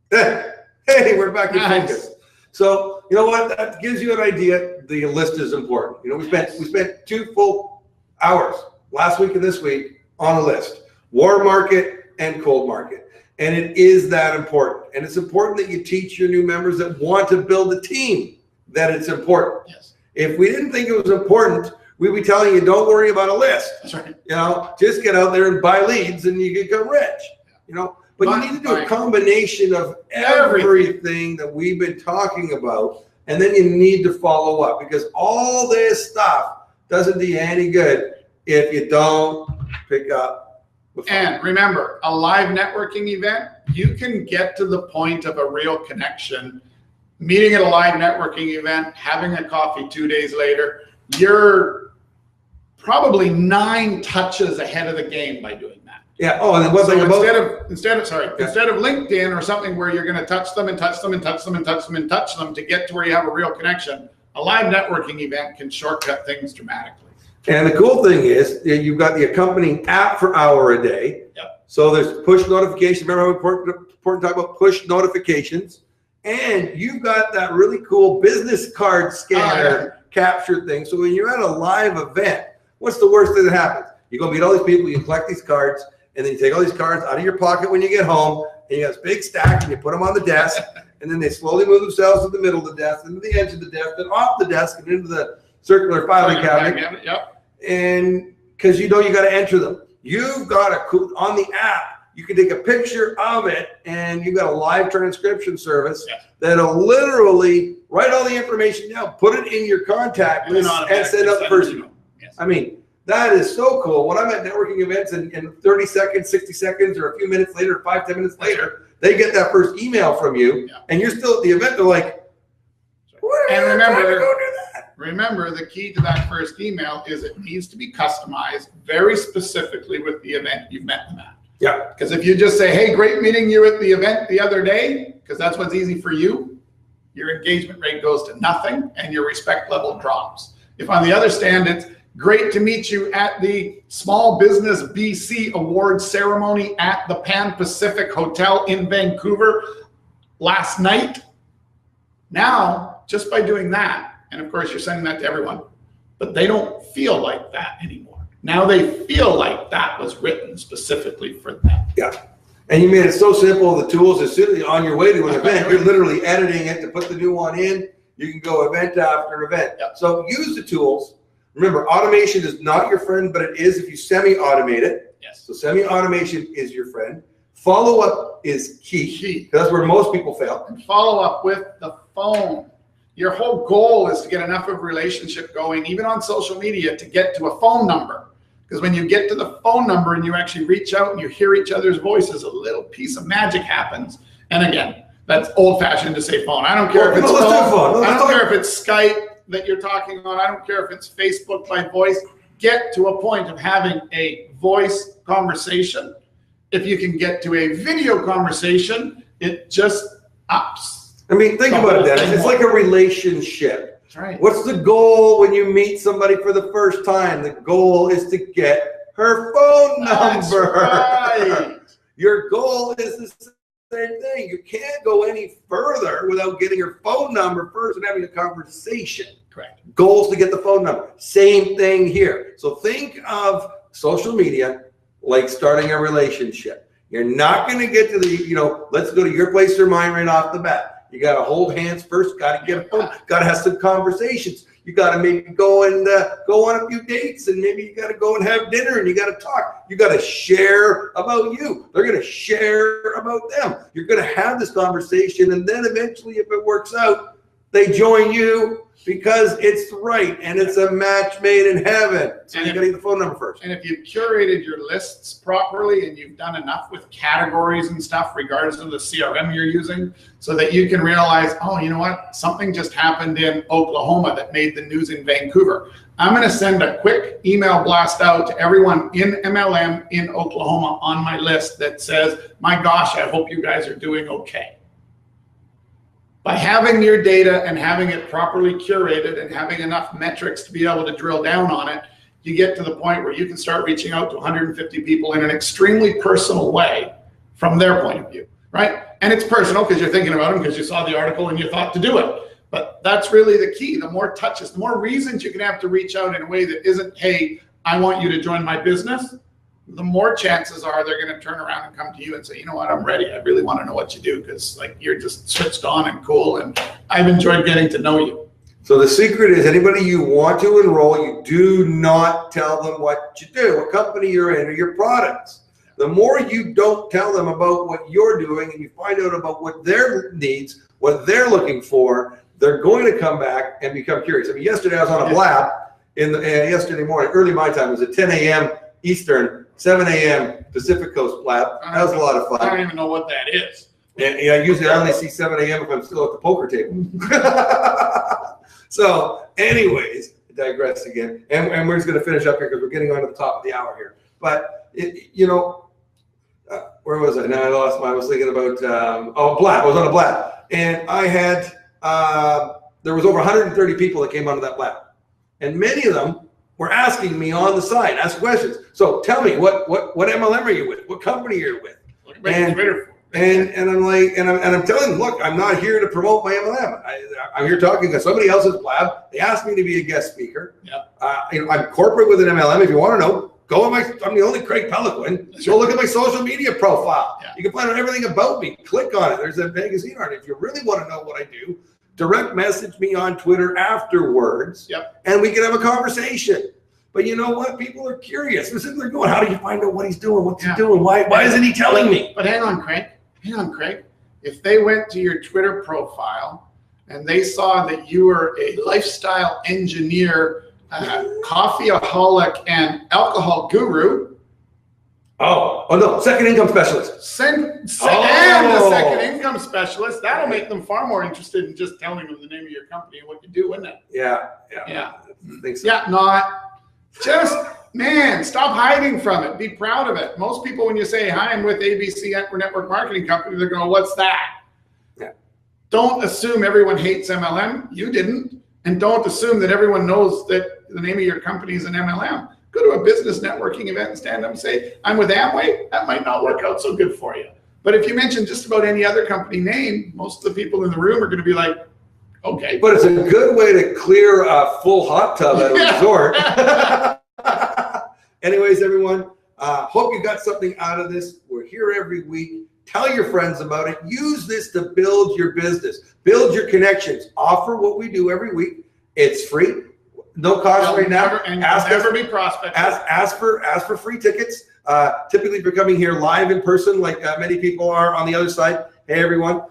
hey, we're back in focus. So you know what? That gives you an idea. The list is important. You know, we spent 2 full hours last week and this week on a list: warm market and cold market. And it is that important. And it's important that you teach your new members that want to build a team that it's important. Yes. If we didn't think it was important, we'd be telling you, don't worry about a list. That's right. You know, just get out there and buy leads and you become rich. You know, but you need to do a combination of everything that we've been talking about. And then you need to follow up, because all this stuff doesn't do you any good if you don't pick up. And remember, a live networking event, you can get to the point of a real connection. Meeting at a live networking event, having a coffee 2 days later, you're probably 9 touches ahead of the game by doing that. Yeah. Oh, and then one thing about instead of LinkedIn or something where you're going to touch them and touch them and touch them and touch them and touch them to get to where you have a real connection, a live networking event can shortcut things dramatically. And the cool thing is you've got the accompanying app for Hour a Day. Yep. So there's push notifications. Remember how important to talk about push notifications? And you've got that really cool business card scanner capture thing. So when you're at a live event, what's the worst thing that happens? You go meet all these people, you collect these cards, and then you take all these cards out of your pocket when you get home, and you have this big stack, and you put them on the desk, and then they slowly move themselves to the middle of the desk, into the edge of the desk, then off the desk, and into the circular filing cabinet. Yep. And because you know you got to enter them, you've got to on the app. You can take a picture of it, and you've got a live transcription service that'll literally write all the information down, put it in your contact list, and send out the person. Yes. I mean, that is so cool. When I'm at networking events, and in 30 seconds, 60 seconds, or a few minutes later, 5, 10 minutes later, they get that first email from you, and you're still at the event. They're like, and remember, go do that. Remember, the key to that first email is it needs to be customized very specifically with the event you've met them at. Yeah. Because if you just say, hey, great meeting you at the event the other day, because that's what's easy for you, your engagement rate goes to nothing and your respect level drops. If on the other stand, it's, Great to meet you at the Small Business BC Awards ceremony at the Pan Pacific Hotel in Vancouver last night. Now, just by doing that, and of course you're sending that to everyone, but they don't feel like that anymore. Now they feel like that was written specifically for them. Yeah. And you made it so simple. The tools is sitting on your way to an event. You're literally editing it to put the new one in. You can go event after event. Yep. So use the tools. Remember, automation is not your friend, but it is if you semi-automate it. Yes. So semi-automation is your friend. Follow-up is key. That's where most people fail. And follow up with the phone. Your whole goal is to get enough of a relationship going, even on social media, to get to a phone number. Because when you get to the phone number and you actually reach out and you hear each other's voices, a little piece of magic happens. And again, that's old-fashioned to say phone. I don't care if it's phone. I don't care if it's Skype that you're talking on. I don't care if it's Facebook by voice. Get to a point of having a voice conversation. If you can get to a video conversation, it just ups. I mean, think about it, Dennis. It's like a relationship. That's right. What's the goal when you meet somebody for the first time? The goal is to get her phone number. That's right. Your goal is the same thing. You can't go any further without getting her phone number first and having a conversation. Correct. Goals to get the phone number. Same thing here. So think of social media like starting a relationship. You're not going to get to the, let's go to your place or mine right off the bat. You got to hold hands first. Got to get a phone. Got to have some conversations. You got to maybe go on a few dates, and maybe you got to go and have dinner, and you got to talk. You got to share about you. They're going to share about them. You're going to have this conversation, and then eventually, if it works out, they join you because it's right, and it's a match made in heaven. So you got to get the phone number first. And if you've curated your lists properly and you've done enough with categories and stuff, regardless of the CRM you're using, so that you can realize, oh, you know what? Something just happened in Oklahoma that made the news in Vancouver. I'm going to send a quick email blast out to everyone in MLM in Oklahoma on my list that says, my gosh, I hope you guys are doing okay. By having your data and having it properly curated and having enough metrics to be able to drill down on it, you get to the point where you can start reaching out to 150 people in an extremely personal way from their point of view, right? And it's personal because you're thinking about them because you saw the article and you thought to do it. But that's really the key. The more touches, the more reasons you can have to reach out in a way that isn't, hey, I want you to join my business, the more chances are they're going to turn around and come to you and say, you know what, I'm ready. I really want to know what you do because you're just switched on and cool, and I've enjoyed getting to know you. So the secret is anybody you want to enroll, you do not tell them what you do, what company you're in, or your products. The more you don't tell them about what you're doing and you find out about what their needs, what they're looking for, they're going to come back and become curious. I mean, yesterday I was on a blab yesterday morning, early my time. It was at 10 a.m. Eastern, 7 a.m. Pacific Coast blab. That was a lot of fun. I don't even know what that is. And usually I only see 7 a.m. if I'm still at the poker table. So anyways, I digress again. And we're just going to finish up here because we're getting on to the top of the hour here. But, where was I? Now I lost my, I was thinking about, blab. I was on a blab. And I had, there was over 130 people that came onto that blab. And many of them were asking me on the side, ask questions. So tell me, what MLM are you with? What company are you with? And I'm like, and I'm telling them, look, I'm not here to promote my MLM. I'm here talking to somebody else's blab. They asked me to be a guest speaker. Yep. I'm corporate with an MLM. If you want to know, go on I'm the only Craig Peliquin. Go look at my social media profile. Yeah. You can find out everything about me. Click on it. There's a magazine on it. If you really want to know what I do, direct message me on Twitter afterwards. Yep. And we can have a conversation. But you know what? People are curious. They're sitting there going, how do you find out what he's doing? What's he doing? Why isn't he telling me? But hang on, Craig. If they went to your Twitter profile and they saw that you were a lifestyle engineer, coffeeaholic, and alcohol guru. Oh no, second income specialist. And a second income specialist. That'll make them far more interested in just telling them the name of your company and what you do, wouldn't it? Yeah. I think so. Yeah, just, man, stop hiding from it. Be proud of it. Most people, when you say, hi, I'm with ABC Network Marketing Company, they're going, what's that? Yeah. Don't assume everyone hates MLM. You didn't. And don't assume that everyone knows that the name of your company is an MLM. Go to a business networking event and stand up and say, I'm with Amway. That might not work out so good for you. But if you mention just about any other company name, most of the people in the room are going to be like, okay. But it's a good way to clear a full hot tub at a resort. Anyways, everyone, hope you got something out of this. We're here every week. Tell your friends about it. Use this to build your business, build your connections. Offer what we do every week. It's free, no cost right now. Never be prospecting. Ask for free tickets. Typically, if you're coming here live in person, like many people are on the other side. Hey, everyone.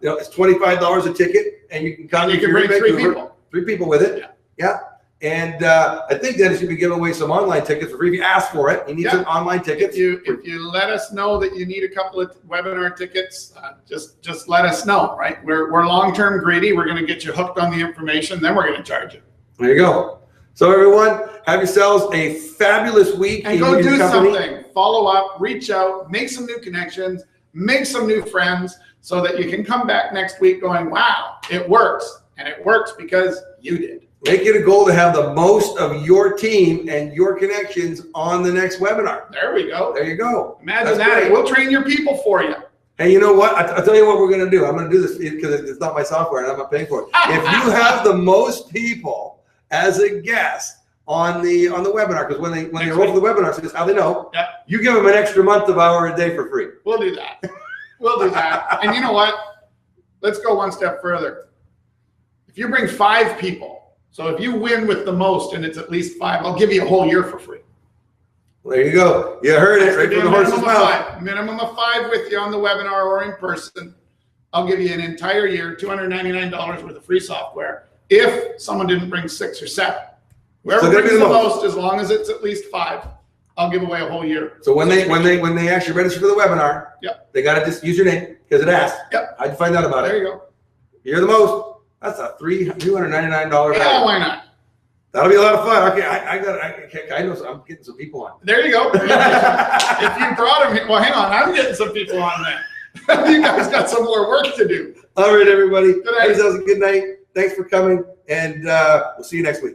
It's $25 a ticket, and you can come. You can bring three people with it. Yeah. And I think Dennis, you can give away some online tickets for free if you ask for it. You need some online tickets. If you let us know that you need a couple of webinar tickets, just let us know, right? We're long-term greedy. We're going to get you hooked on the information, then we're going to charge you. There you go. So everyone, have yourselves a fabulous week. And go do something. Follow up, reach out, make some new connections, make some new friends so that you can come back next week going, wow, it works. And it works because you did. Make it a goal to have the most of your team and your connections on the next webinar. There we go. There you go. Imagine that. Great. We'll train your people for you. Hey, you know what? I'll tell you what we're going to do. I'm going to do this because it's not my software and I'm not paying for it. If you have the most people as a guest on the webinar, because when they roll for the webinar, so this is how they know. Yep. You give them an extra month of hour a day for free. We'll do that. We'll do that. And you know what? Let's go one step further. If you bring 5 people, so if you win with the most and it's at least 5, I'll give you a whole year for free. There you go. You heard it right from the horse's mouth. Minimum of 5 with you on the webinar or in person. I'll give you an entire year, $299 worth of free software. If someone didn't bring 6 or 7, whoever brings the most, as long as it's at least 5, I'll give away a whole year. So when they actually register for the webinar, they got to just use your name because it asks. How'd you find out about it? There you go. You're the most. That's a $299. Yeah, why not? That'll be a lot of fun. Okay, I know. I'm getting some people on. There you go. If you brought them, well, hang on. I'm getting some people on there. You guys got some more work to do. All right, everybody. Good night. Have yourselves a good night. Thanks for coming, and we'll see you next week.